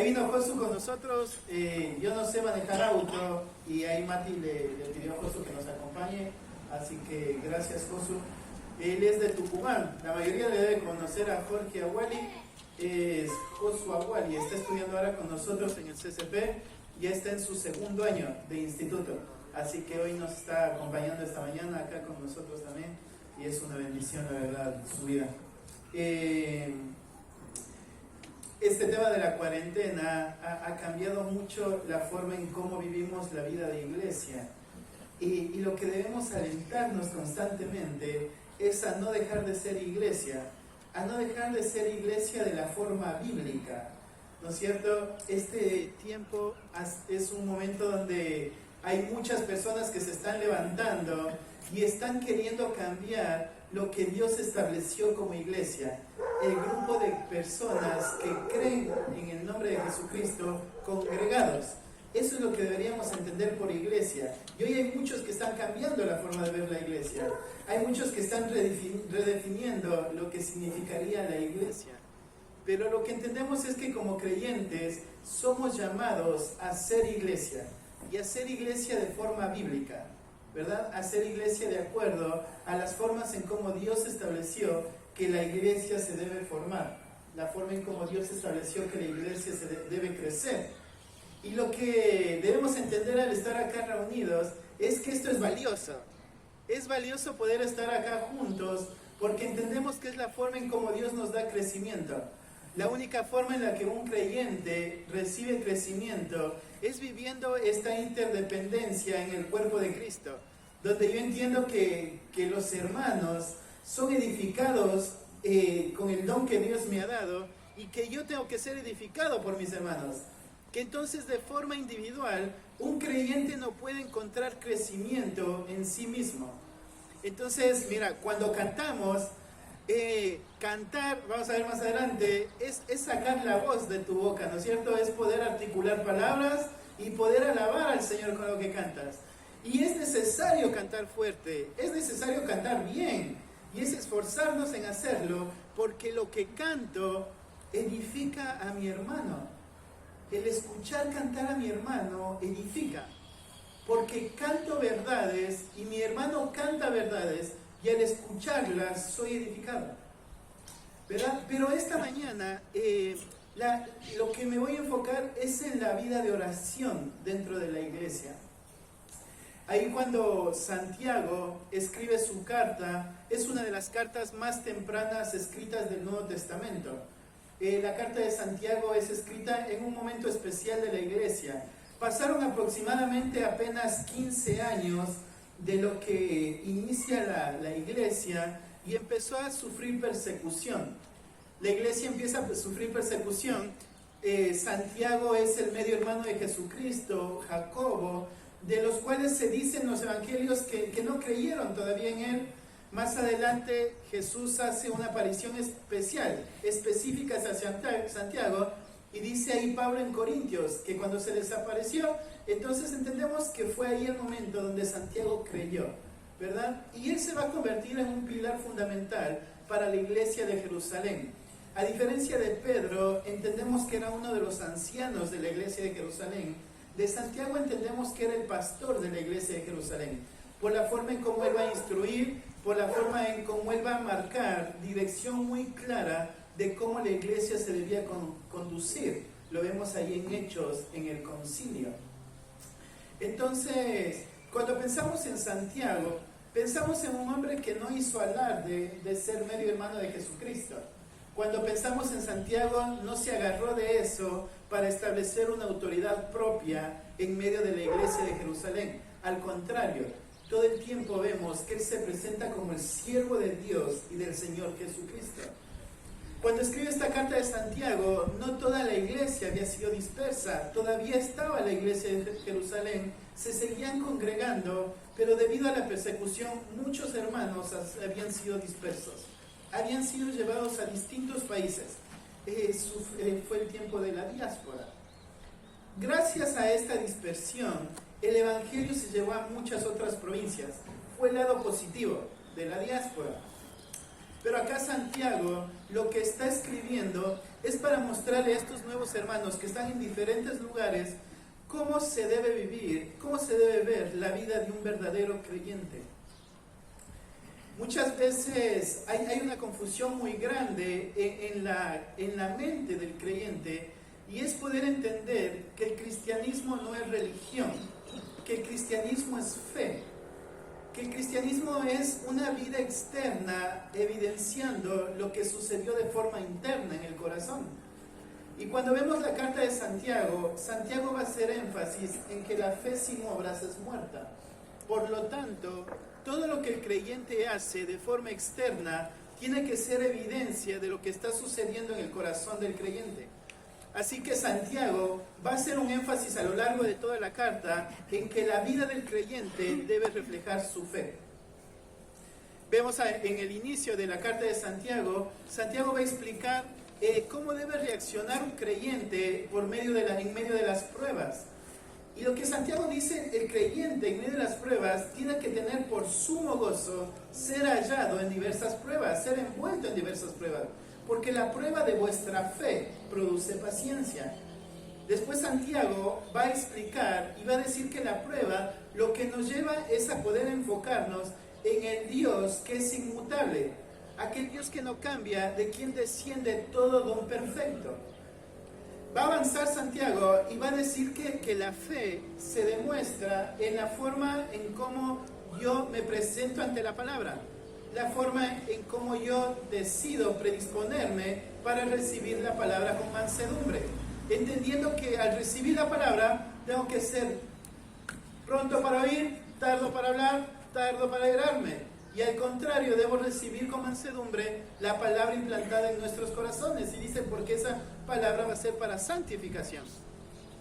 Ahí vino Josu con nosotros. Yo no sé manejar auto y ahí Mati le pidió a Josu que nos acompañe. Así que gracias, Josu. Él es de Tucumán. La mayoría le debe conocer a Jorge Aguali. Es Josu Aguali. Está estudiando ahora con nosotros en el CCP. Ya está en su segundo año de instituto. Así que hoy nos está acompañando esta mañana acá con nosotros también. Y es una bendición, la verdad, su vida. Este tema de la cuarentena ha cambiado mucho la forma en cómo vivimos la vida de iglesia. Y lo que debemos alentarnos constantemente es a no dejar de ser iglesia, a no dejar de ser iglesia de la forma bíblica, ¿no es cierto? Este tiempo es un momento donde hay muchas personas que se están levantando y están queriendo cambiar lo que Dios estableció como iglesia. El grupo de personas que creen en el nombre de Jesucristo congregados. Eso es lo que deberíamos entender por iglesia. Y hoy hay muchos que están cambiando la forma de ver la iglesia. Hay muchos que están redefiniendo lo que significaría la iglesia. Pero lo que entendemos es que como creyentes somos llamados a ser iglesia. Y a ser iglesia de forma bíblica, ¿verdad? A ser iglesia de acuerdo a las formas en cómo Dios estableció que la iglesia se debe formar. La forma en cómo Dios estableció que la iglesia se debe crecer. Y lo que debemos entender al estar acá reunidos es que esto es valioso. Es valioso poder estar acá juntos porque entendemos que es la forma en cómo Dios nos da crecimiento. La única forma en la que un creyente recibe crecimiento es viviendo esta interdependencia en el cuerpo de Cristo, donde yo entiendo que los hermanos son edificados con el don que Dios me ha dado y que yo tengo que ser edificado por mis hermanos. Que entonces de forma individual un creyente no puede encontrar crecimiento en sí mismo. Entonces, mira, cuando cantamos, cantar, vamos a ver más adelante, es sacar la voz de tu boca, ¿no es cierto? Es poder articular palabras y poder alabar al Señor con lo que cantas. Y es necesario cantar fuerte, es necesario cantar bien, y es esforzarnos en hacerlo, porque lo que canto edifica a mi hermano. El escuchar cantar a mi hermano edifica, porque canto verdades y mi hermano canta verdades y al escucharlas soy edificado, ¿verdad? Pero esta mañana lo que me voy a enfocar es en la vida de oración dentro de la iglesia. Ahí cuando Santiago escribe su carta, es una de las cartas más tempranas escritas del Nuevo Testamento. La carta de Santiago es escrita en un momento especial de la iglesia. Pasaron aproximadamente apenas 15 años de lo que inicia la iglesia y empezó a sufrir persecución. La iglesia empieza a sufrir persecución. Santiago es el medio hermano de Jesucristo, Jacobo, de los cuales se dicen los evangelios que no creyeron todavía en él. Más adelante Jesús hace una aparición específica hacia Santiago, y dice ahí Pablo en Corintios que cuando se desapareció, entonces entendemos que fue ahí el momento donde Santiago creyó, ¿verdad? Y él se va a convertir en un pilar fundamental para la iglesia de Jerusalén. A diferencia de Pedro, entendemos que era uno de los ancianos de la iglesia de Jerusalén. De Santiago entendemos que era el pastor de la iglesia de Jerusalén, por la forma en cómo él va a instruir, por la forma en cómo él va a marcar dirección muy clara de cómo la iglesia se debía conducir. Lo vemos ahí en Hechos, en el concilio. Entonces, cuando pensamos en Santiago, pensamos en un hombre que no hizo alarde de ser medio hermano de Jesucristo. Cuando pensamos en Santiago, no se agarró de eso para establecer una autoridad propia en medio de la iglesia de Jerusalén. Al contrario, todo el tiempo vemos que él se presenta como el siervo de Dios y del Señor Jesucristo. Cuando escribe esta carta de Santiago, no toda la iglesia había sido dispersa, todavía estaba la iglesia de Jerusalén, se seguían congregando, pero debido a la persecución, muchos hermanos habían sido dispersos, habían sido llevados a distintos países. Fue el tiempo de la diáspora. Gracias a esta dispersión, el evangelio se llevó a muchas otras provincias. Fue el lado positivo de la diáspora. Pero acá Santiago lo que está escribiendo es para mostrarle a estos nuevos hermanos que están en diferentes lugares cómo se debe vivir, cómo se debe ver la vida de un verdadero creyente. Muchas veces hay una confusión muy grande en la mente del creyente, y es poder entender que el cristianismo no es religión, que el cristianismo es fe, que el cristianismo es una vida externa evidenciando lo que sucedió de forma interna en el corazón. Y cuando vemos la carta de Santiago, Santiago va a hacer énfasis en que la fe sin obras es muerta. Por lo tanto, todo lo que el creyente hace de forma externa tiene que ser evidencia de lo que está sucediendo en el corazón del creyente. Así que Santiago va a hacer un énfasis a lo largo de toda la carta en que la vida del creyente debe reflejar su fe. Vemos en el inicio de la carta de Santiago, Santiago va a explicar cómo debe reaccionar un creyente en medio de las pruebas. Y lo que Santiago dice, el creyente en medio de las pruebas tiene que tener por sumo gozo ser hallado en diversas pruebas, ser envuelto en diversas pruebas, porque la prueba de vuestra fe produce paciencia. Después Santiago va a explicar y va a decir que la prueba lo que nos lleva es a poder enfocarnos en el Dios que es inmutable, aquel Dios que no cambia, de quien desciende todo don perfecto. Va a avanzar Santiago y va a decir que la fe se demuestra en la forma en cómo yo me presento ante la palabra, la forma en cómo yo decido predisponerme para recibir la palabra con mansedumbre, entendiendo que al recibir la palabra tengo que ser pronto para oír, tardo para hablar, tardo para airarme. Y al contrario, debo recibir con mansedumbre la palabra implantada en nuestros corazones. Y dice, porque esa palabra va a ser para santificación.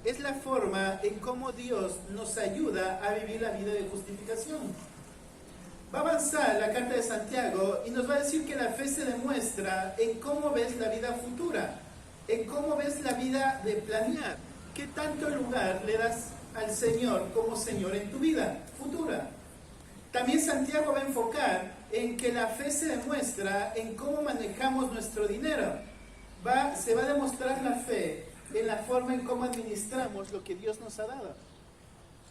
Es la forma en cómo Dios nos ayuda a vivir la vida de justificación. Va a avanzar la carta de Santiago y nos va a decir que la fe se demuestra en cómo ves la vida futura, en cómo ves la vida de planear. ¿Qué tanto lugar le das al Señor como Señor en tu vida futura? También Santiago va a enfocar en que la fe se demuestra en cómo manejamos nuestro dinero. Se va a demostrar la fe en la forma en cómo administramos lo que Dios nos ha dado.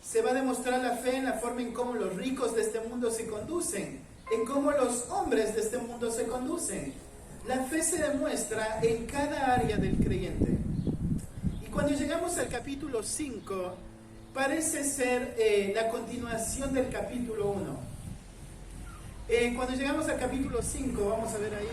Se va a demostrar la fe en la forma en cómo los ricos de este mundo se conducen, en cómo los hombres de este mundo se conducen. La fe se demuestra en cada área del creyente. Y cuando llegamos al capítulo 5, parece ser la continuación del capítulo 1. Cuando llegamos al capítulo 5, vamos a ver ahí.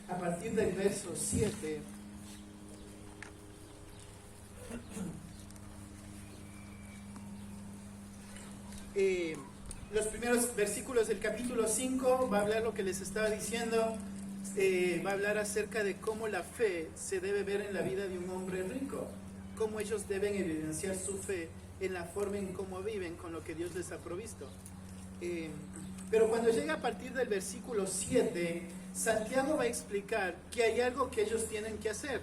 A partir del verso 7. Los primeros versículos del capítulo 5 va a hablar lo que les estaba diciendo, va a hablar acerca de cómo la fe se debe ver en la vida de un hombre rico, cómo ellos deben evidenciar su fe en la forma en cómo viven con lo que Dios les ha provisto. Pero cuando llega a partir del versículo 7, Santiago va a explicar que hay algo que ellos tienen que hacer.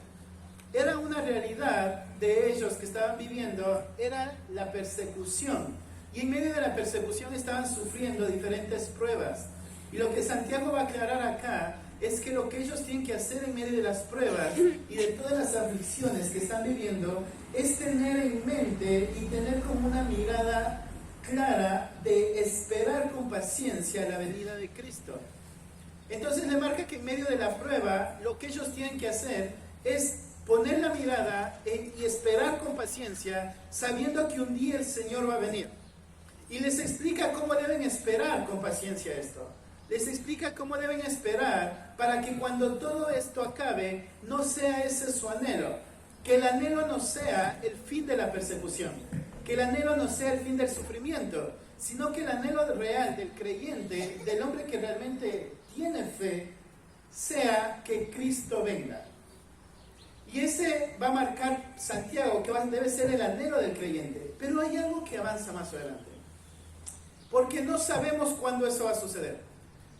Era una realidad de ellos que estaban viviendo, era la persecución. Y en medio de la persecución estaban sufriendo diferentes pruebas. Y lo que Santiago va a aclarar acá es que lo que ellos tienen que hacer en medio de las pruebas y de todas las aflicciones que están viviendo es tener en mente y tener como una mirada clara de esperar con paciencia la venida de Cristo. Entonces le marca que en medio de la prueba lo que ellos tienen que hacer es poner la mirada y esperar con paciencia, sabiendo que un día el Señor va a venir. Y les explica cómo deben esperar con paciencia esto. Les explica cómo deben esperar para que cuando todo esto acabe, no sea ese su anhelo. Que el anhelo no sea el fin de la persecución, que el anhelo no sea el fin del sufrimiento, sino que el anhelo real del creyente, del hombre que realmente tiene fe, sea que Cristo venga. Y ese va a marcar Santiago, que debe ser el anhelo del creyente. Pero hay algo que avanza más adelante. Porque no sabemos cuándo eso va a suceder.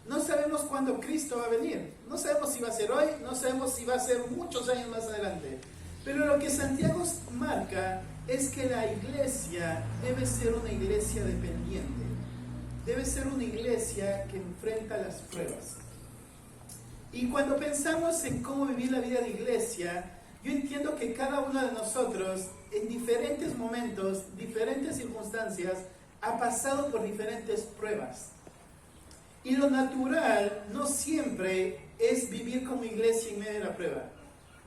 No sabemos cuándo Cristo va a venir. No sabemos si va a ser hoy, no sabemos si va a ser muchos años más adelante. Pero lo que Santiago marca es que la iglesia debe ser una iglesia dependiente. Debe ser una iglesia que enfrenta las pruebas. Y cuando pensamos en cómo vivir la vida de iglesia, yo entiendo que cada uno de nosotros, en diferentes momentos, diferentes circunstancias, ha pasado por diferentes pruebas. Y lo natural no siempre es vivir como iglesia en medio de la prueba.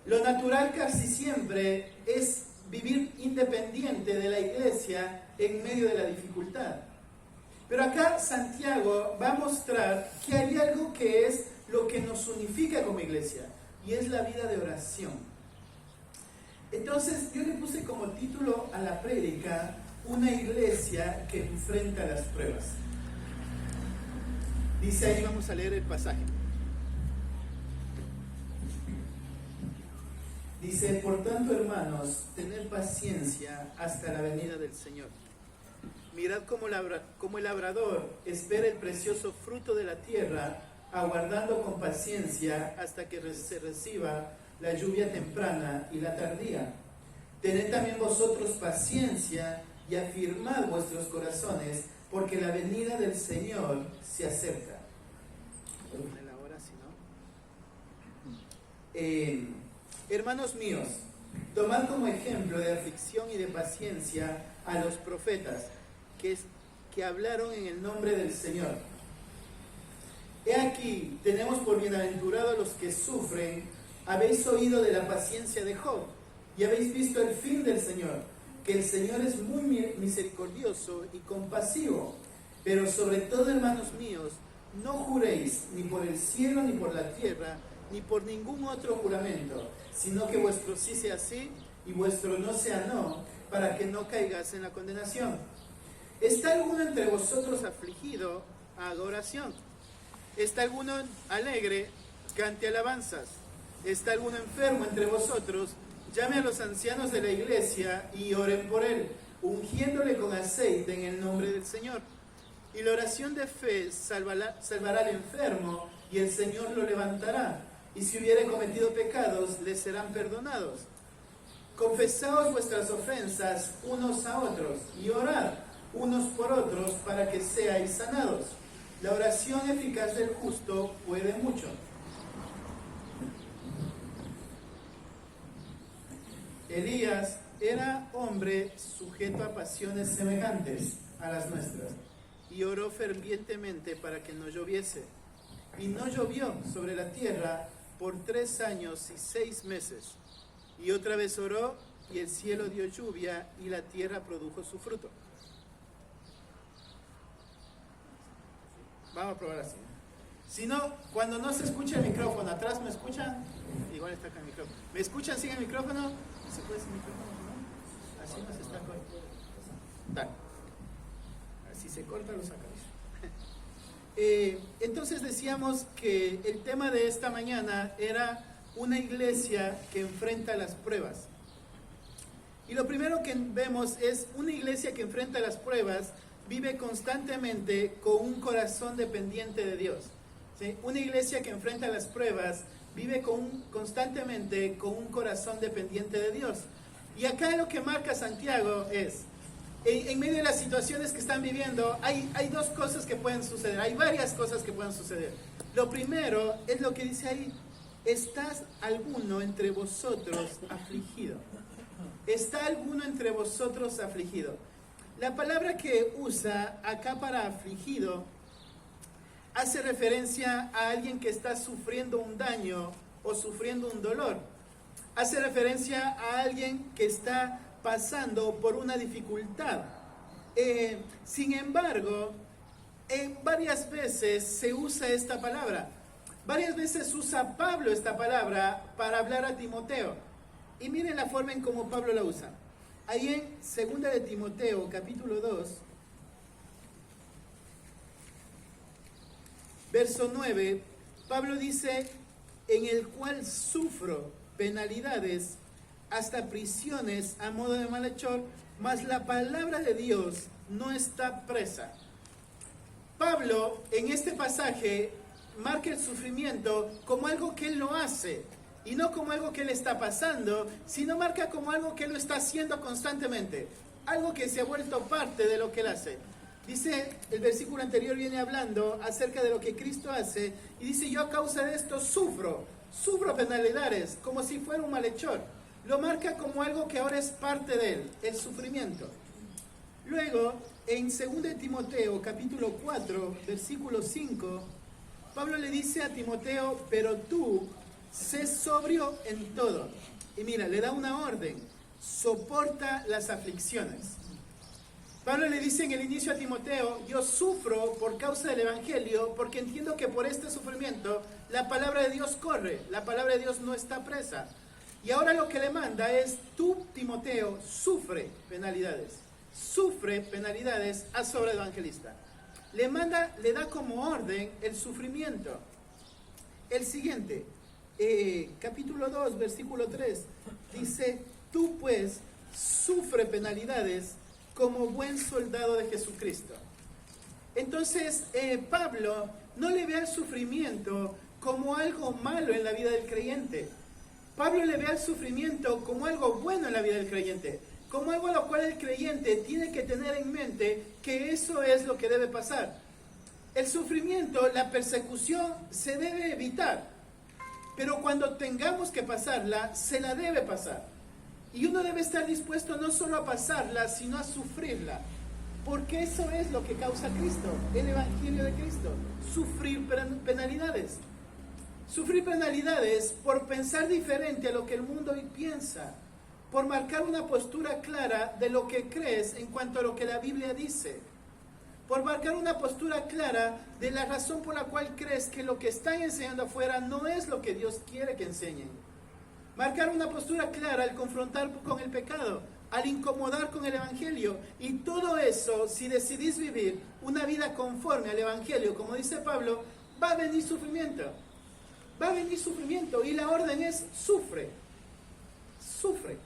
Lo natural casi siempre es vivir independiente de la iglesia en medio de la dificultad. Pero acá Santiago va a mostrar que hay algo que es lo que nos unifica como iglesia, y es la vida de oración. Entonces yo le puse como título a la prédica, una iglesia que enfrenta las pruebas. Dice ahí, vamos a leer el pasaje. Dice, por tanto, hermanos, tened paciencia hasta la venida del Señor. Mirad cómo el labrador espera el precioso fruto de la tierra, aguardando con paciencia hasta que se reciba la lluvia temprana y la tardía. Tened también vosotros paciencia y afirmad vuestros corazones, porque la venida del Señor se acerca. Hermanos míos, tomad como ejemplo de aflicción y de paciencia a los profetas que hablaron en el nombre del Señor. He aquí, tenemos por bienaventurados los que sufren. Habéis oído de la paciencia de Job y habéis visto el fin del Señor, que el Señor es muy misericordioso y compasivo. Pero sobre todo, hermanos míos, no juréis ni por el cielo ni por la tierra, ni por ningún otro juramento, sino que vuestro sí sea sí y vuestro no sea no, para que no caigas en la condenación. ¿Está alguno entre vosotros afligido? Haga oración. ¿Está alguno alegre? Cante alabanzas. ¿Está alguno enfermo entre vosotros? Llame a los ancianos de la iglesia y oren por él, ungiéndole con aceite en el nombre del Señor. Y la oración de fe salvará al enfermo, y el Señor lo levantará. Y si hubiere cometido pecados, les serán perdonados. Confesaos vuestras ofensas unos a otros, y orad unos por otros para que seáis sanados. La oración eficaz del justo puede mucho. Elías era hombre sujeto a pasiones semejantes a las nuestras, y oró fervientemente para que no lloviese. Y no llovió sobre la tierra por 3 años y 6 meses. Y otra vez oró, y el cielo dio lluvia, y la tierra produjo su fruto. Vamos a probar así. Si no, cuando no se escucha el micrófono, ¿atrás me escuchan? Igual está acá el micrófono. ¿Me escuchan sin el micrófono? ¿Se puede sin micrófono? ¿No? Así no se está cortando. Dale. Si se corta, lo sacamos. Entonces decíamos que el tema de esta mañana era una iglesia que enfrenta las pruebas. Y lo primero que vemos es una iglesia que enfrenta las pruebas, vive constantemente con un corazón dependiente de Dios. ¿Sí? Una iglesia que enfrenta las pruebas vive constantemente con un corazón dependiente de Dios. Y acá lo que marca Santiago es, en medio de las situaciones que están viviendo, hay 2 cosas que pueden suceder, hay varias cosas que pueden suceder. Lo primero es lo que dice ahí: ¿estás alguno entre vosotros afligido? ¿Está alguno entre vosotros afligido? La palabra que usa acá para afligido hace referencia a alguien que está sufriendo un daño o sufriendo un dolor. Hace referencia a alguien que está pasando por una dificultad. Sin embargo, varias veces se usa esta palabra. Varias veces usa Pablo esta palabra para hablar a Timoteo. Y miren la forma en cómo Pablo la usa. Ahí en 2 de Timoteo, capítulo 2, verso 9, Pablo dice: en el cual sufro penalidades, hasta prisiones a modo de malhechor, mas la palabra de Dios no está presa. Pablo en este pasaje marca el sufrimiento como algo que Él no hace, y no como algo que le está pasando, sino marca como algo que Él lo está haciendo constantemente, algo que se ha vuelto parte de lo que Él hace. Dice, el versículo anterior viene hablando acerca de lo que Cristo hace, y dice, yo a causa de esto sufro penalidades, como si fuera un malhechor. Lo marca como algo que ahora es parte de Él, el sufrimiento. Luego, en 2 Timoteo, capítulo 4, versículo 5, Pablo le dice a Timoteo, pero tú, sé sobrio en todo. Y mira, le da una orden, soporta las aflicciones. Pablo le dice en el inicio a Timoteo, yo sufro por causa del Evangelio, porque entiendo que por este sufrimiento la palabra de Dios corre, la palabra de Dios no está presa. Y ahora lo que le manda es, tú, Timoteo, sufre penalidades a sobre el evangelista. Le da como orden el sufrimiento. El siguiente, capítulo 2, versículo 3, dice, tú pues sufre penalidades como buen soldado de Jesucristo. Entonces, Pablo no le ve al sufrimiento como algo malo en la vida del creyente. Pablo le ve al sufrimiento como algo bueno en la vida del creyente, como algo a lo cual el creyente tiene que tener en mente que eso es lo que debe pasar. El sufrimiento, la persecución, se debe evitar, pero cuando tengamos que pasarla, se la debe pasar. Y uno debe estar dispuesto no solo a pasarla, sino a sufrirla. Porque eso es lo que causa Cristo, el Evangelio de Cristo. Sufrir penalidades. Sufrir penalidades por pensar diferente a lo que el mundo hoy piensa. Por marcar una postura clara de lo que crees en cuanto a lo que la Biblia dice. Por marcar una postura clara de la razón por la cual crees que lo que están enseñando afuera no es lo que Dios quiere que enseñen. Marcar una postura clara al confrontar con el pecado, al incomodar con el Evangelio. Y todo eso, si decidís vivir una vida conforme al Evangelio, como dice Pablo, va a venir sufrimiento. Va a venir sufrimiento. Y la orden es, sufre. Sufre.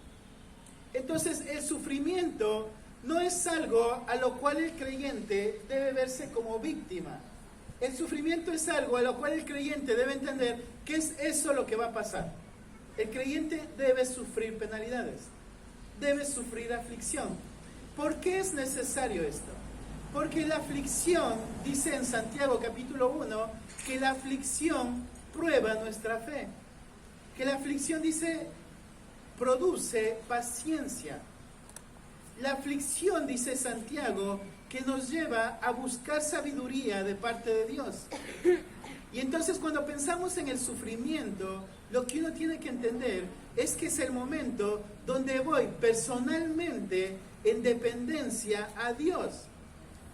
Entonces, el sufrimiento no es algo a lo cual el creyente debe verse como víctima. El sufrimiento es algo a lo cual el creyente debe entender que es eso lo que va a pasar. El creyente debe sufrir penalidades, debe sufrir aflicción. ¿Por qué es necesario esto? Porque la aflicción, dice en Santiago capítulo 1, que la aflicción prueba nuestra fe. Que la aflicción, dice, produce paciencia. La aflicción, dice Santiago, que nos lleva a buscar sabiduría de parte de Dios. Y entonces cuando pensamos en el sufrimiento, lo que uno tiene que entender es que es el momento donde voy personalmente en dependencia a Dios.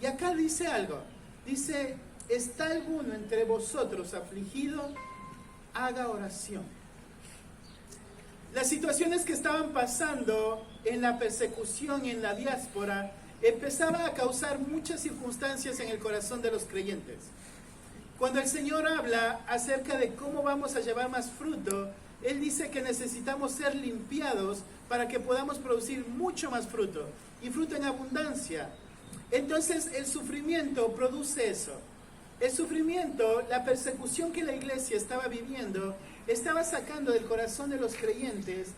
Y acá dice algo, dice, ¿está alguno entre vosotros afligido? Haga oración. Las situaciones que estaban pasando en la persecución y en la diáspora empezaban a causar muchas circunstancias en el corazón de los creyentes. Cuando el Señor habla acerca de cómo vamos a llevar más fruto, Él dice que necesitamos ser limpiados para que podamos producir mucho más fruto, y fruto en abundancia. Entonces el sufrimiento produce eso. El sufrimiento, la persecución que la iglesia estaba viviendo, estaba sacando del corazón de los creyentes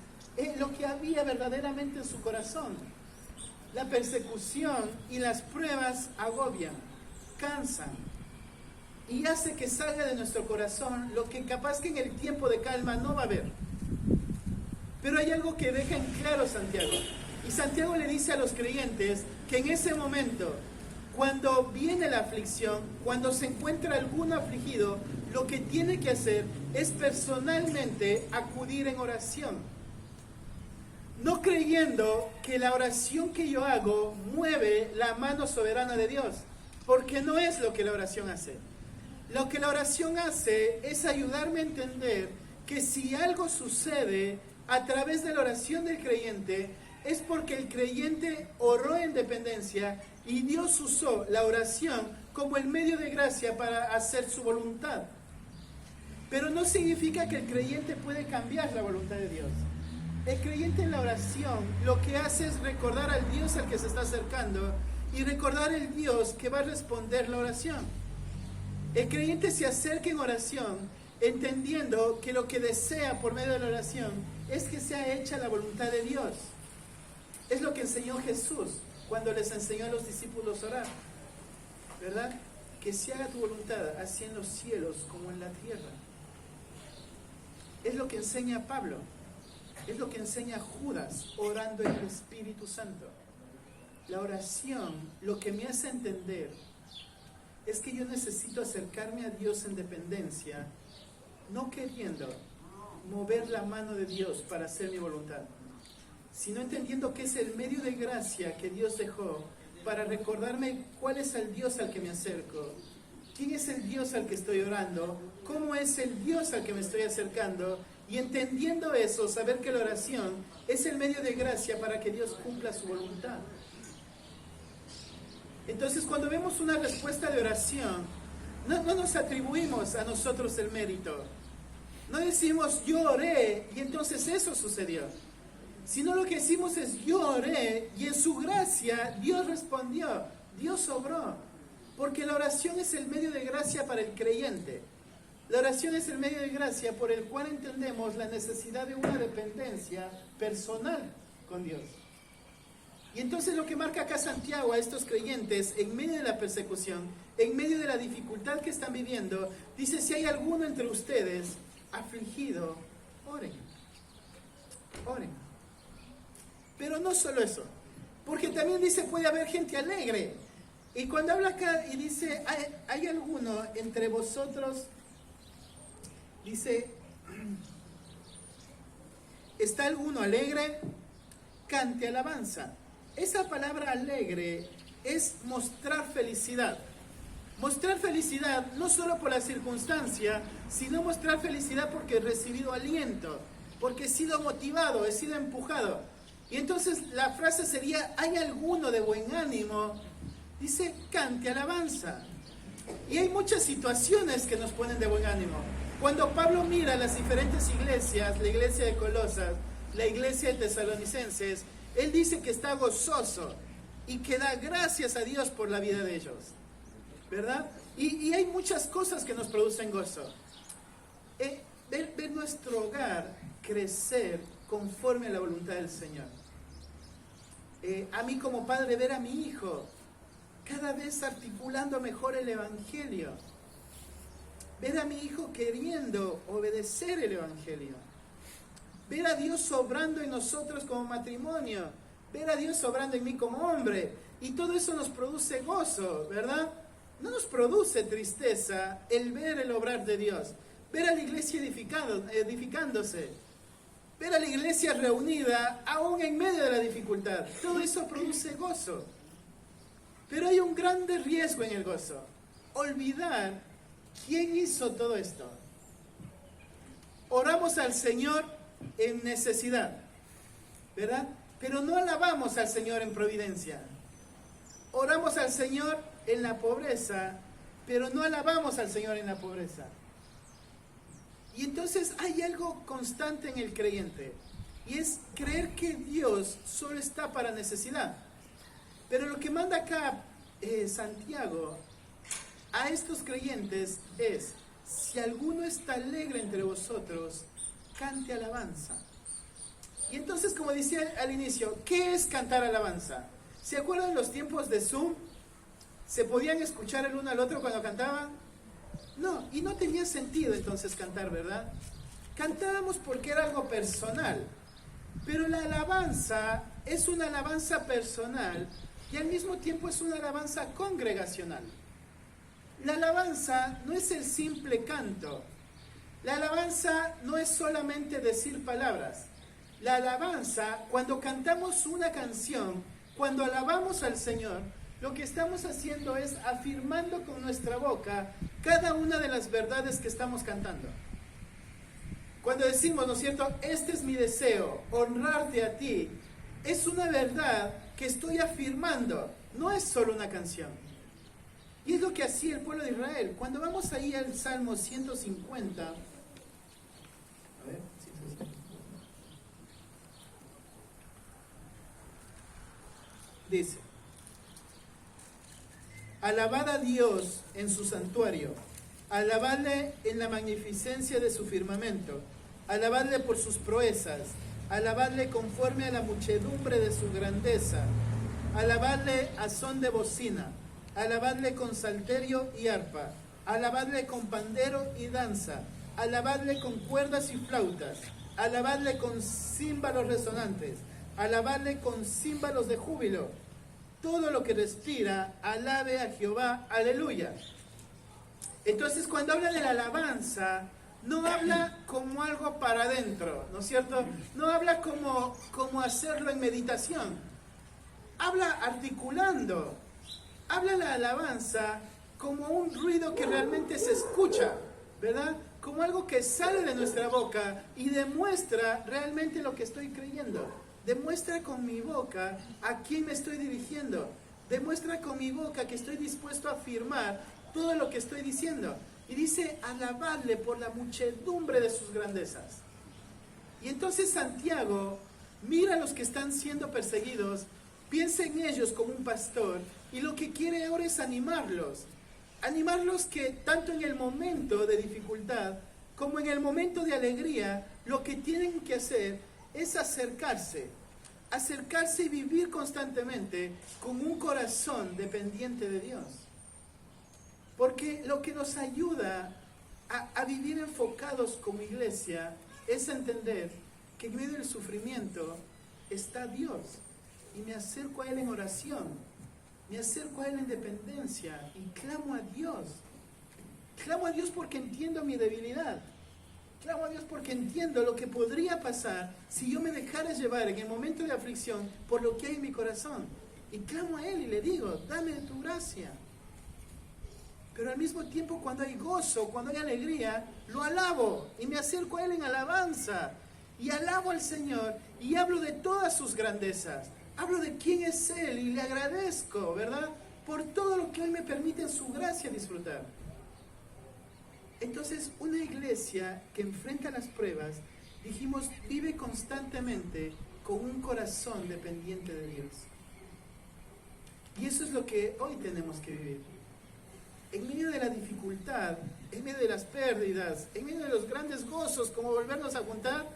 lo que había verdaderamente en su corazón. La persecución y las pruebas agobian, cansan, y hace que salga de nuestro corazón lo que capaz que en el tiempo de calma no va a haber. Pero hay algo que deja en claro Santiago. Y Santiago le dice a los creyentes que en ese momento, cuando viene la aflicción, cuando se encuentra algún afligido, lo que tiene que hacer es personalmente acudir en oración. No creyendo que la oración que yo hago mueve la mano soberana de Dios, porque no es lo que la oración hace. Lo que la oración hace es ayudarme a entender que si algo sucede a través de la oración del creyente, es porque el creyente oró en dependencia y Dios usó la oración como el medio de gracia para hacer su voluntad. Pero no significa que el creyente puede cambiar la voluntad de Dios. El creyente en la oración lo que hace es recordar al Dios al que se está acercando y recordar el Dios que va a responder la oración. El creyente se acerca en oración entendiendo que lo que desea por medio de la oración es que sea hecha la voluntad de Dios. Es lo que enseñó Jesús cuando les enseñó a los discípulos a orar, ¿verdad? Que se haga tu voluntad, así en los cielos como en la tierra. Es lo que enseña Pablo, es lo que enseña Judas orando en el Espíritu Santo. La oración, lo que me hace entender es que yo necesito acercarme a Dios en dependencia, no queriendo mover la mano de Dios para hacer mi voluntad, sino entendiendo que es el medio de gracia que Dios dejó para recordarme cuál es el Dios al que me acerco, quién es el Dios al que estoy orando, cómo es el Dios al que me estoy acercando, y entendiendo eso, saber que la oración es el medio de gracia para que Dios cumpla su voluntad. Entonces, cuando vemos una respuesta de oración, no nos atribuimos a nosotros el mérito. No decimos, yo oré y entonces eso sucedió. Sino lo que decimos es, yo oré y en su gracia Dios respondió, Dios obró. Porque la oración es el medio de gracia para el creyente. La oración es el medio de gracia por el cual entendemos la necesidad de una dependencia personal con Dios. Y entonces lo que marca acá Santiago a estos creyentes en medio de la persecución, en medio de la dificultad que están viviendo, dice, si hay alguno entre ustedes afligido, oren, oren. Pero no solo eso, porque también dice, puede haber gente alegre. Y cuando habla acá y dice, hay alguno entre vosotros, dice, ¿está alguno alegre? Cante alabanza. Esa palabra alegre es mostrar felicidad. Mostrar felicidad no solo por la circunstancia, sino mostrar felicidad porque he recibido aliento, porque he sido motivado, he sido empujado. Y entonces la frase sería, ¿hay alguno de buen ánimo? Dice, cante alabanza. Y hay muchas situaciones que nos ponen de buen ánimo. Cuando Pablo mira las diferentes iglesias, la iglesia de Colosas, la iglesia de Tesalonicenses, él dice que está gozoso y que da gracias a Dios por la vida de ellos, ¿verdad? Y hay muchas cosas que nos producen gozo. Ver nuestro hogar crecer conforme a la voluntad del Señor. A mí como padre, ver a mi hijo cada vez articulando mejor el Evangelio. Ver a mi hijo queriendo obedecer el Evangelio. Ver a Dios obrando en nosotros como matrimonio. Ver a Dios obrando en mí como hombre. Y todo eso nos produce gozo, ¿verdad? No nos produce tristeza el ver el obrar de Dios. Ver a la iglesia edificándose. Ver a la iglesia reunida aún en medio de la dificultad. Todo eso produce gozo. Pero hay un grande riesgo en el gozo. Olvidar quién hizo todo esto. Oramos al Señor en necesidad, ¿verdad? Pero no alabamos al Señor en providencia. Oramos al Señor en la pobreza, pero no alabamos al Señor en la pobreza. Y entonces hay algo constante en el creyente, y es creer que Dios solo está para necesidad. Pero lo que manda acá Santiago a estos creyentes es, si alguno está alegre entre vosotros, cante alabanza. Y entonces, como decía al inicio, ¿qué es cantar alabanza? ¿Se acuerdan los tiempos de Zoom? ¿Se podían escuchar el uno al otro cuando cantaban? No, y no tenía sentido entonces cantar, ¿verdad? Cantábamos porque era algo personal, pero la alabanza es una alabanza personal y al mismo tiempo es una alabanza congregacional. La alabanza no es el simple canto. La alabanza no es solamente decir palabras. La alabanza, cuando cantamos una canción, cuando alabamos al Señor, lo que estamos haciendo es afirmando con nuestra boca cada una de las verdades que estamos cantando. Cuando decimos, ¿no es cierto?, este es mi deseo, honrarte a ti, es una verdad que estoy afirmando, no es solo una canción. Y es lo que hacía el pueblo de Israel. Cuando vamos ahí al Salmo 150, a ver, dice, alabad a Dios en su santuario, alabadle en la magnificencia de su firmamento, alabadle por sus proezas, alabadle conforme a la muchedumbre de su grandeza, alabadle a son de bocina, alabadle con salterio y arpa, alabadle con pandero y danza, alabadle con cuerdas y flautas, alabadle con címbalos resonantes, alabadle con címbalos de júbilo. Todo lo que respira, alabe a Jehová, aleluya. Entonces, cuando habla de la alabanza, no habla como algo para adentro, ¿no es cierto? No habla como hacerlo en meditación. Habla articulando. Habla la alabanza como un ruido que realmente se escucha, ¿verdad? Como algo que sale de nuestra boca y demuestra realmente lo que estoy creyendo. Demuestra con mi boca a quién me estoy dirigiendo. Demuestra con mi boca que estoy dispuesto a afirmar todo lo que estoy diciendo. Y dice, alabadle por la muchedumbre de sus grandezas. Y entonces Santiago mira a los que están siendo perseguidos, piensa en ellos como un pastor, y lo que quiere ahora es animarlos. Animarlos que tanto en el momento de dificultad como en el momento de alegría, lo que tienen que hacer es acercarse y vivir constantemente con un corazón dependiente de Dios. Porque lo que nos ayuda a vivir enfocados como iglesia es entender que en medio del sufrimiento está Dios. Y me acerco a Él en oración, me acerco a Él en dependencia y clamo a Dios. Clamo a Dios porque entiendo mi debilidad. Clamo a Dios porque entiendo lo que podría pasar si yo me dejara llevar en el momento de aflicción por lo que hay en mi corazón. Y clamo a Él y le digo, dame tu gracia. Pero al mismo tiempo, cuando hay gozo, cuando hay alegría, lo alabo y me acerco a Él en alabanza. Y alabo al Señor y hablo de todas sus grandezas. Hablo de quién es Él y le agradezco, ¿verdad? Por todo lo que hoy me permite en su gracia disfrutar. Entonces, una iglesia que enfrenta las pruebas, dijimos, vive constantemente con un corazón dependiente de Dios. Y eso es lo que hoy tenemos que vivir. En medio de la dificultad, en medio de las pérdidas, en medio de los grandes gozos, como volvernos a juntar,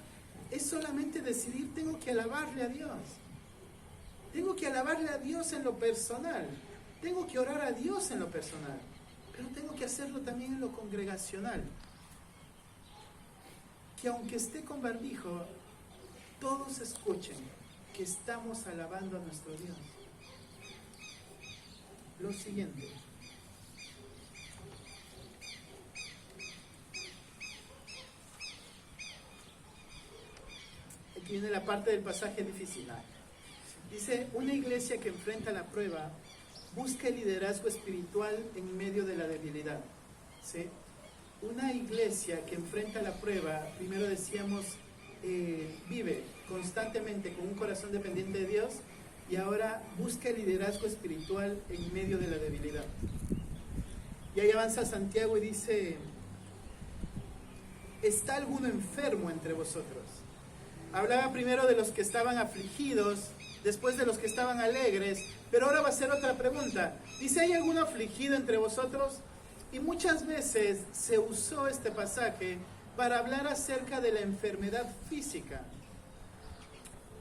es solamente decidir, tengo que alabarle a Dios. Tengo que alabarle a Dios en lo personal. Tengo que orar a Dios en lo personal. Pero tengo que hacerlo también en lo congregacional. Que aunque esté con barbijo, todos escuchen que estamos alabando a nuestro Dios. Lo siguiente. Aquí viene la parte del pasaje difícil. Dice, una iglesia que enfrenta la prueba busca el liderazgo espiritual en medio de la debilidad. ¿Sí? Una iglesia que enfrenta la prueba, primero decíamos, vive constantemente con un corazón dependiente de Dios y ahora busca el liderazgo espiritual en medio de la debilidad. Y ahí avanza Santiago y dice, ¿está alguno enfermo entre vosotros? Hablaba primero de los que estaban afligidos, después de los que estaban alegres, pero ahora va a ser otra pregunta. Dice, ¿hay alguno afligido entre vosotros? Y muchas veces se usó este pasaje para hablar acerca de la enfermedad física.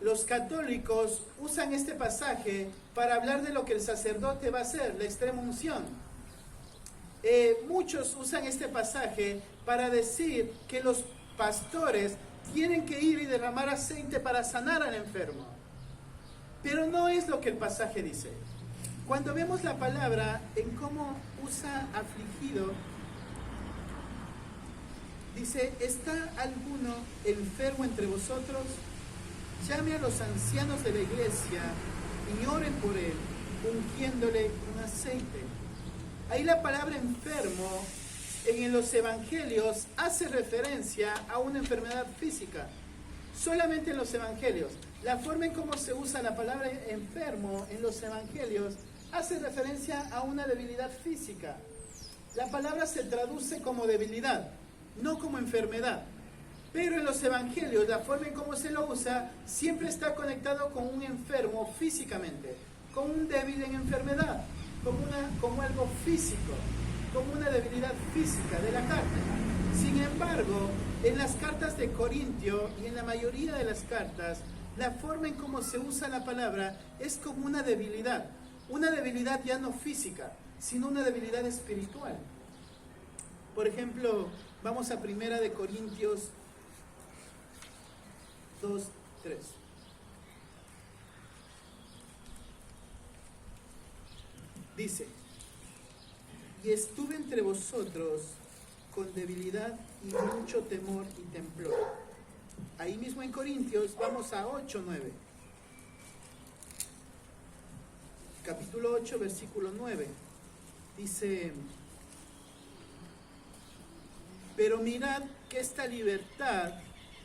Los católicos usan este pasaje para hablar de lo que el sacerdote va a hacer, la extrema unción. Muchos usan este pasaje para decir que los pastores tienen que ir y derramar aceite para sanar al enfermo. Pero no es lo que el pasaje dice. Cuando vemos la palabra en cómo usa afligido, dice, ¿está alguno enfermo entre vosotros? Llame a los ancianos de la iglesia y oren por él, ungiéndole con aceite. Ahí la palabra enfermo en los evangelios hace referencia a una enfermedad física. Solamente en los evangelios. La forma en cómo se usa la palabra enfermo en los evangelios hace referencia a una debilidad física. La palabra se traduce como debilidad, no como enfermedad. Pero en los evangelios, la forma en cómo se lo usa siempre está conectado con un enfermo físicamente, con un débil en enfermedad, como algo físico. como una debilidad física de la carne. Sin embargo, en las cartas de Corintio y en la mayoría de las cartas, la forma en cómo se usa la palabra es como una debilidad ya no física, sino una debilidad espiritual. Por ejemplo, vamos a 1 de Corintios 2, 3. Dice: y estuve entre vosotros con debilidad y mucho temor y temblor. Ahí mismo en Corintios, vamos a 8, 9. Capítulo 8, versículo 9. Dice: pero mirad que esta libertad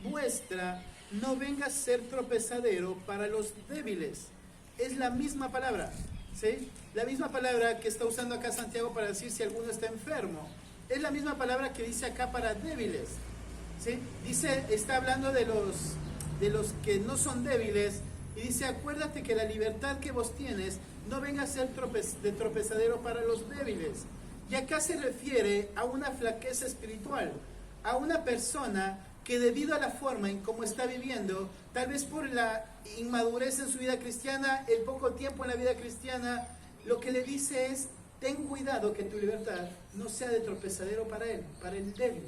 vuestra no venga a ser tropezadero para los débiles. Es la misma palabra, ¿sí? La misma palabra que está usando acá Santiago para decir si alguno está enfermo. Es la misma palabra que dice acá para débiles, ¿sí? Dice, está hablando de los que no son débiles, y dice: acuérdate que la libertad que vos tienes no venga a ser de tropezadero para los débiles. Y acá se refiere a una flaqueza espiritual, a una persona que debido a la forma en cómo está viviendo, tal vez por la inmadurez en su vida cristiana, el poco tiempo en la vida cristiana, lo que le dice es: ten cuidado que tu libertad no sea de tropezadero para él, para el débil,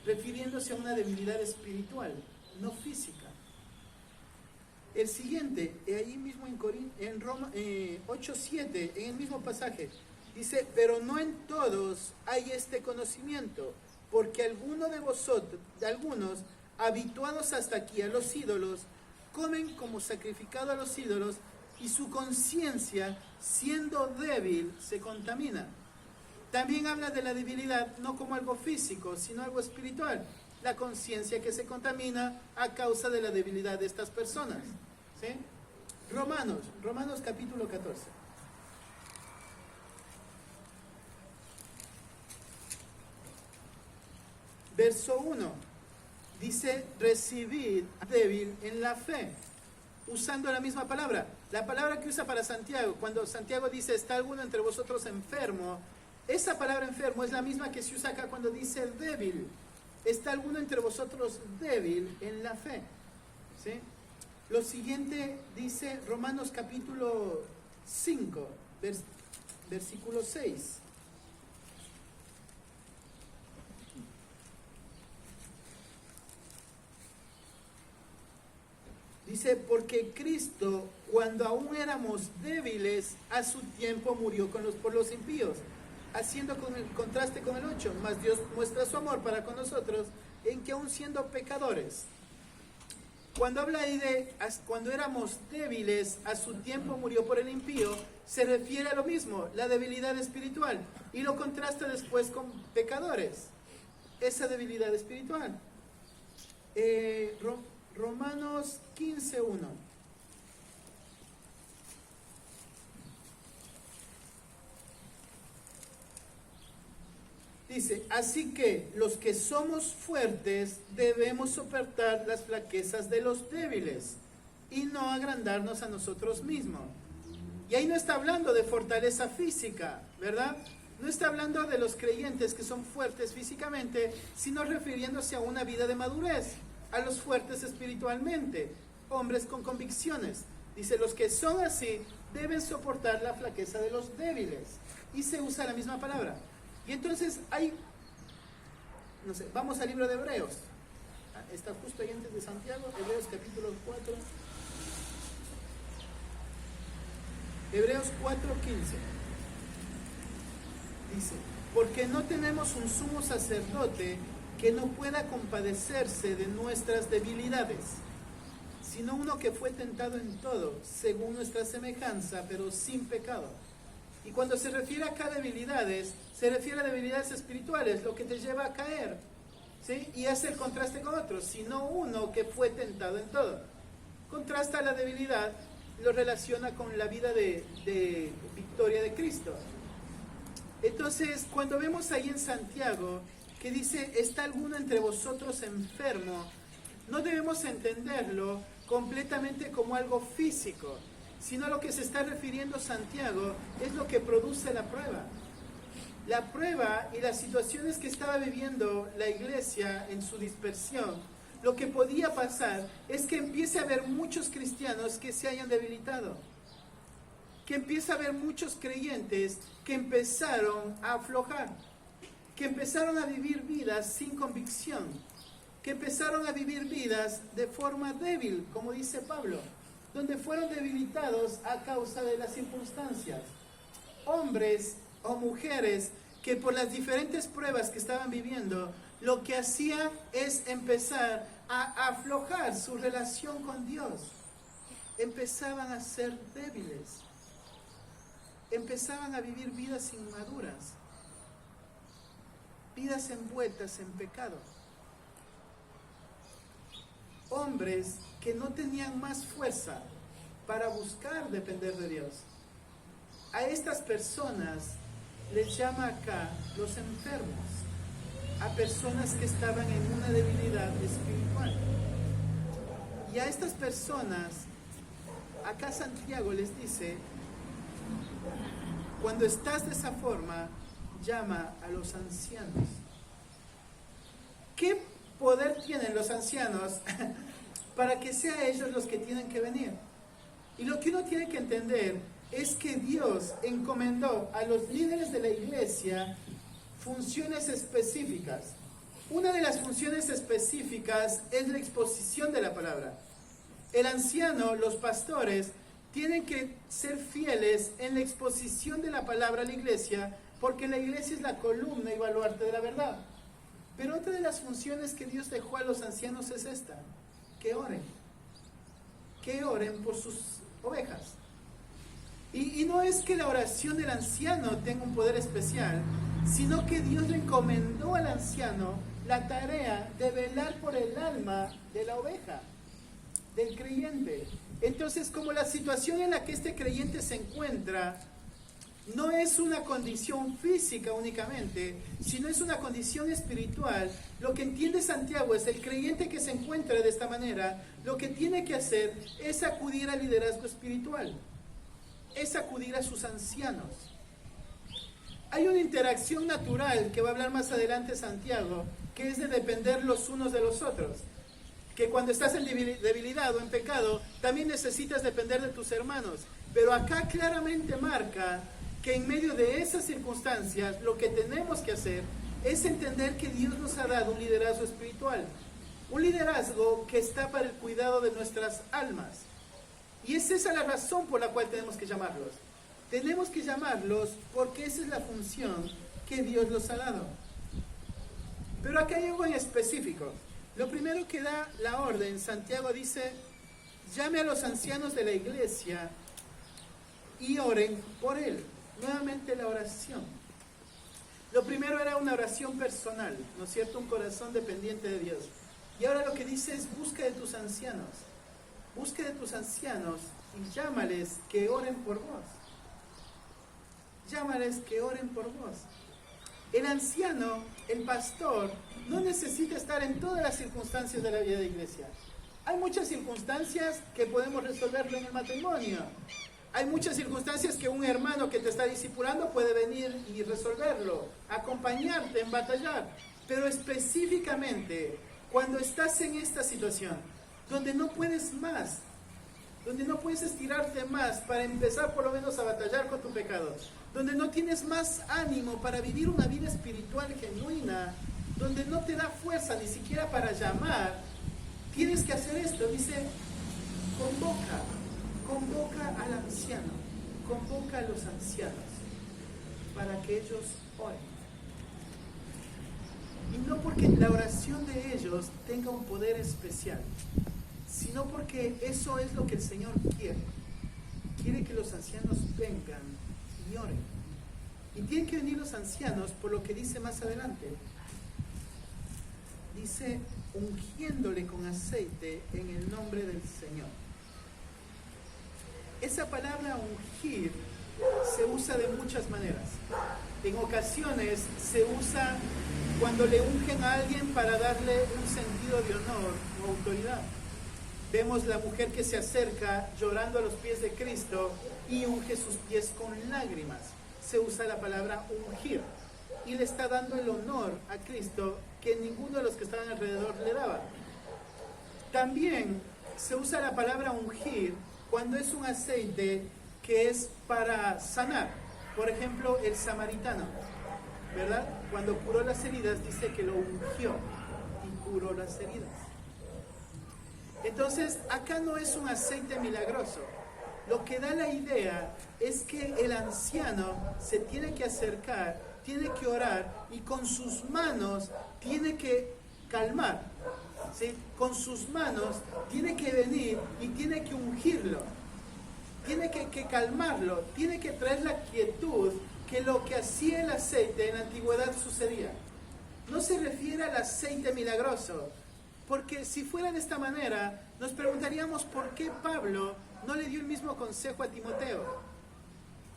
refiriéndose a una debilidad espiritual, no física. El siguiente, ahí mismo en Roma 8:7, en el mismo pasaje, dice: pero no en todos hay este conocimiento, porque algunos, habituados hasta aquí a los ídolos, comen como sacrificado a los ídolos, y su conciencia, siendo débil, se contamina. También habla de la debilidad no como algo físico, sino algo espiritual. La conciencia que se contamina a causa de la debilidad de estas personas, ¿sí? Romanos capítulo 14. Verso 1, dice: recibid débil en la fe, usando la misma palabra. La palabra que usa para Santiago, cuando Santiago dice: ¿está alguno entre vosotros enfermo? Esa palabra enfermo es la misma que se usa acá cuando dice débil. ¿Está alguno entre vosotros débil en la fe? ¿Sí? Lo siguiente dice Romanos capítulo 5, versículo 6. Dice: porque Cristo, cuando aún éramos débiles, a su tiempo murió por los impíos. Haciendo con el contraste con el 8, mas Dios muestra su amor para con nosotros, en que aún siendo pecadores. Cuando habla ahí de cuando éramos débiles, a su tiempo murió por el impío, se refiere a lo mismo, la debilidad espiritual, y lo contrasta después con pecadores, esa debilidad espiritual. Romanos 15:1. Dice: así que los que somos fuertes debemos soportar las flaquezas de los débiles y no agrandarnos a nosotros mismos. Y ahí no está hablando de fortaleza física, ¿verdad? No está hablando de los creyentes que son fuertes físicamente, sino refiriéndose a una vida de madurez, a los fuertes espiritualmente, hombres con convicciones. Dice: los que son así deben soportar la flaqueza de los débiles. Y se usa la misma palabra. Y entonces vamos al libro de Hebreos. Está justo ahí antes de Santiago, Hebreos capítulo 4. Hebreos 4:15. Dice: porque no tenemos un sumo sacerdote que no pueda compadecerse de nuestras debilidades, sino uno que fue tentado en todo, según nuestra semejanza, pero sin pecado. Y cuando se refiere acá a debilidades, se refiere a debilidades espirituales, lo que te lleva a caer, ¿sí? Y hace el contraste con otros, sino uno que fue tentado en todo. Contrasta la debilidad, lo relaciona con la vida de victoria de Cristo. Entonces, cuando vemos ahí en Santiago que dice: ¿está alguno entre vosotros enfermo?, no debemos entenderlo completamente como algo físico, sino lo que se está refiriendo Santiago es lo que produce la prueba. La prueba y las situaciones que estaba viviendo la iglesia en su dispersión, lo que podía pasar es que empiece a haber muchos cristianos que se hayan debilitado, que empiece a haber muchos creyentes que empezaron a aflojar, que empezaron a vivir vidas sin convicción, que empezaron a vivir vidas de forma débil, como dice Pablo, donde fueron debilitados a causa de las circunstancias. Hombres o mujeres que por las diferentes pruebas que estaban viviendo, lo que hacían es empezar a aflojar su relación con Dios. Empezaban a ser débiles. Empezaban a vivir vidas inmaduras. Vidas envueltas en pecado. Hombres que no tenían más fuerza para buscar depender de Dios. A estas personas les llama acá los enfermos, a personas que estaban en una debilidad espiritual. Y a estas personas, acá Santiago les dice, cuando estás de esa forma, llama a los ancianos. ¿Qué poder tienen los ancianos para que sean ellos los que tienen que venir? Y lo que uno tiene que entender es que Dios encomendó a los líderes de la iglesia funciones específicas. Una de las funciones específicas es la exposición de la palabra. El anciano, los pastores, tienen que ser fieles en la exposición de la palabra a la iglesia, porque la iglesia es la columna y baluarte de la verdad. Pero otra de las funciones que Dios dejó a los ancianos es esta: que oren por sus ovejas. Y no es que la oración del anciano tenga un poder especial, sino que Dios le encomendó al anciano la tarea de velar por el alma de la oveja, del creyente. Entonces, como la situación en la que este creyente se encuentra no es una condición física únicamente, sino es una condición espiritual, lo que entiende Santiago es el creyente que se encuentra de esta manera, lo que tiene que hacer es acudir al liderazgo espiritual, es acudir a sus ancianos. Hay una interacción natural que va a hablar más adelante Santiago, que es de depender los unos de los otros. Que cuando estás en debilidad o en pecado, también necesitas depender de tus hermanos. Pero acá claramente marca que en medio de esas circunstancias, lo que tenemos que hacer es entender que Dios nos ha dado un liderazgo espiritual. Un liderazgo que está para el cuidado de nuestras almas. Y es esa la razón por la cual tenemos que llamarlos. Tenemos que llamarlos porque esa es la función que Dios los ha dado. Pero acá hay algo en específico. Lo primero que da la orden, Santiago dice, llame a los ancianos de la iglesia y oren por él. Nuevamente la oración. Lo primero era una oración personal, ¿no es cierto? Un corazón dependiente de Dios. Y ahora lo que dice es, busca de tus ancianos. Busca de tus ancianos y llámales que oren por vos. Llámales que oren por vos. El anciano, el pastor, no necesita estar en todas las circunstancias de la vida de iglesia. Hay muchas circunstancias que podemos resolverlo en el matrimonio. Hay muchas circunstancias que un hermano que te está discipulando puede venir y resolverlo, acompañarte en batallar. Pero específicamente, cuando estás en esta situación, donde no puedes más, donde no puedes estirarte más para empezar por lo menos a batallar con tu pecado, donde no tienes más ánimo para vivir una vida espiritual genuina, donde no te da fuerza ni siquiera para llamar, tienes que hacer esto. Dice, convoca al anciano, convoca a los ancianos para que ellos oren. Y no porque la oración de ellos tenga un poder especial, sino porque eso es lo que el Señor quiere. Quiere que los ancianos vengan y oren. Y tienen que venir los ancianos por lo que dice más adelante. Dice, ungiéndole con aceite en el nombre del Señor. Esa palabra ungir se usa de muchas maneras. En ocasiones se usa cuando le ungen a alguien para darle un sentido de honor o autoridad. Vemos la mujer que se acerca llorando a los pies de Cristo y unge sus pies con lágrimas. Se usa la palabra ungir. y le está dando el honor a Cristo que ninguno de los que estaban alrededor le daba. También se usa la palabra ungir cuando es un aceite que es para sanar. Por ejemplo, el samaritano, ¿verdad? Cuando curó las heridas, dice que lo ungió y curó las heridas. Entonces, acá no es un aceite milagroso. Lo que da la idea es que el anciano se tiene que acercar, tiene que orar y con sus manos tiene que calmar. ¿Sí? Con sus manos tiene que venir y tiene que ungirlo. Tiene que calmarlo, tiene que traer la quietud que lo que hacía el aceite en la antigüedad sucedía. No se refiere al aceite milagroso, porque si fuera de esta manera, nos preguntaríamos por qué Pablo no le dio el mismo consejo a Timoteo.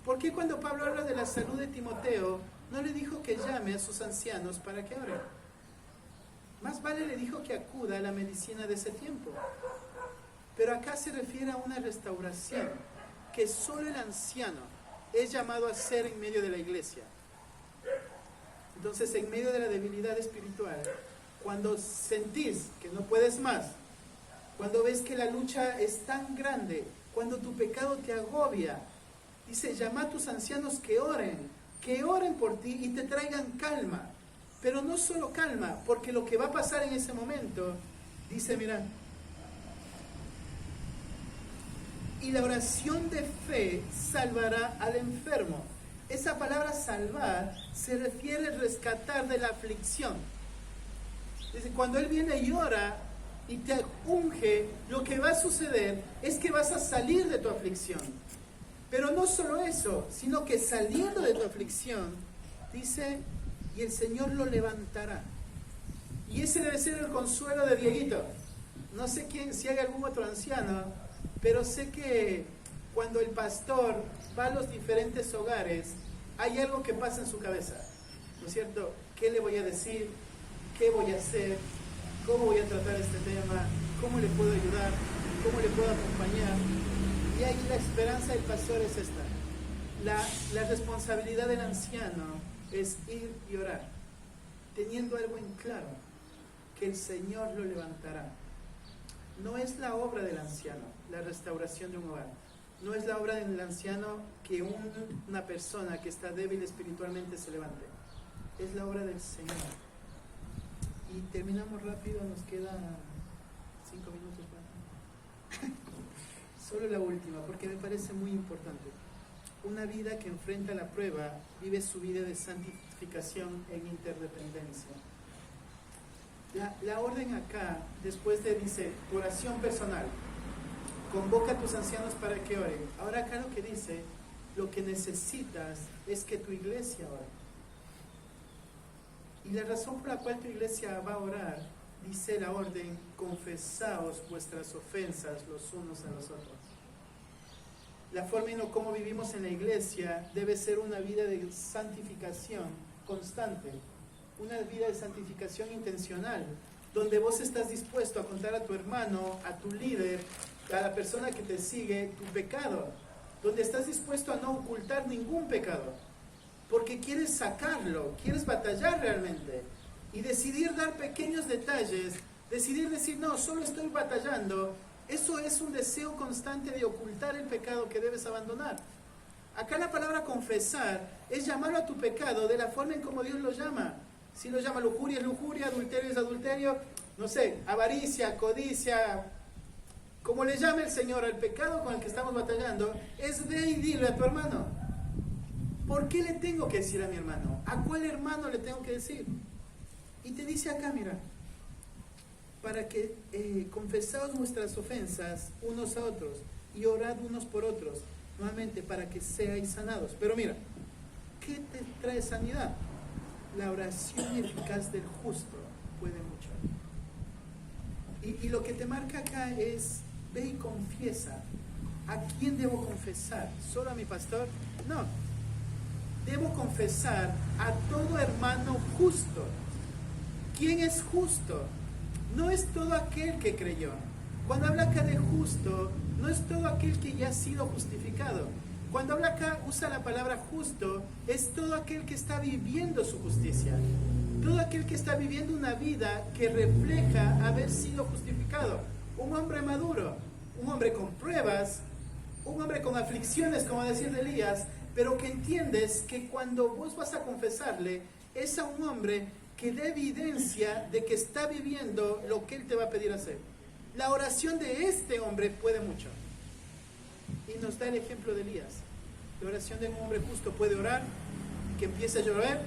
¿Por qué cuando Pablo habla de la salud de Timoteo, no le dijo que llame a sus ancianos para que oren? Más vale le dijo que acuda a la medicina de ese tiempo. Pero acá se refiere a una restauración que solo el anciano es llamado a hacer en medio de la iglesia. Entonces, en medio de la debilidad espiritual, cuando sentís que no puedes más, cuando ves que la lucha es tan grande, cuando tu pecado te agobia, dice, llama a tus ancianos que oren por ti y te traigan calma. Pero no solo calma, porque lo que va a pasar en ese momento, dice, mira, y la oración de fe salvará al enfermo. Esa palabra salvar se refiere a rescatar de la aflicción. Dice, cuando Él viene y ora y te unge, lo que va a suceder es que vas a salir de tu aflicción. Pero no solo eso, sino que saliendo de tu aflicción, dice, y el Señor lo levantará. Y ese debe ser el consuelo de Dieguito. No sé quién, si hay algún otro anciano, pero sé que cuando el pastor va a los diferentes hogares, hay algo que pasa en su cabeza, ¿no es cierto? ¿Qué le voy a decir? ¿Qué voy a hacer? ¿Cómo voy a tratar este tema? ¿Cómo le puedo ayudar? ¿Cómo le puedo acompañar? Y ahí la esperanza del pastor es esta. La responsabilidad del anciano es ir y orar, teniendo algo en claro, que el Señor lo levantará. No es la obra del anciano, la restauración de un hogar. No es la obra del anciano que una persona que está débil espiritualmente se levante. Es la obra del Señor. Y terminamos rápido, nos quedan 5 minutos más. Solo la última, porque me parece muy importante. Una vida que enfrenta la prueba vive su vida de santificación en interdependencia. La orden acá, después de, dice, oración personal, convoca a tus ancianos para que oren. Ahora acá lo que dice, lo que necesitas es que tu iglesia ore. Y la razón por la cual tu iglesia va a orar, dice la orden, confesaos vuestras ofensas los unos a los otros. La forma en cómo vivimos en la iglesia debe ser una vida de santificación constante. Una vida de santificación intencional, donde vos estás dispuesto a contar a tu hermano, a tu líder, a la persona que te sigue, tu pecado, donde estás dispuesto a no ocultar ningún pecado, porque quieres sacarlo, quieres batallar realmente, y decidir dar pequeños detalles, decidir decir, no, solo estoy batallando, eso es un deseo constante de ocultar el pecado que debes abandonar. Acá la palabra confesar es llamarlo a tu pecado de la forma en como Dios lo llama. Si lo llama lujuria es lujuria, adulterio es adulterio, no sé, avaricia, codicia, como le llame el Señor al pecado con el que estamos batallando, es ve y dile a tu hermano. ¿Por qué le tengo que decir a mi hermano? ¿A cuál hermano le tengo que decir? Y te dice acá, mira, para que confesaos vuestras ofensas unos a otros y orad unos por otros, nuevamente para que seáis sanados. Pero mira, ¿qué te trae sanidad? La oración eficaz del justo puede mucho. Y lo que te marca acá es, ve y confiesa. ¿A quién debo confesar? ¿Solo a mi pastor? No. Debo confesar a todo hermano justo. ¿Quién es justo? No es todo aquel que creyó. Cuando habla acá de justo, no es todo aquel que ya ha sido justificado. Cuando habla acá, usa la palabra justo, es todo aquel que está viviendo su justicia. Todo aquel que está viviendo una vida que refleja haber sido justificado. Un hombre maduro, un hombre con pruebas, un hombre con aflicciones, como decía Elías, pero que entiendes que cuando vos vas a confesarle, es a un hombre que da evidencia de que está viviendo lo que él te va a pedir hacer. La oración de este hombre puede mucho. Y nos da el ejemplo de Elías. La oración de un hombre justo puede orar, que empiece a llover,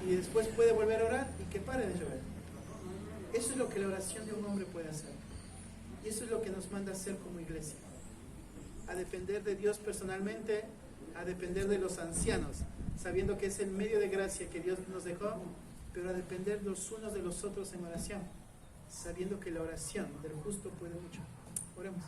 y después puede volver a orar y que pare de llover. Eso es lo que la oración de un hombre puede hacer. Y eso es lo que nos manda a hacer como iglesia. A depender de Dios personalmente, a depender de los ancianos, sabiendo que es el medio de gracia que Dios nos dejó, pero a depender los unos de los otros en oración, sabiendo que la oración del justo puede mucho. Oremos.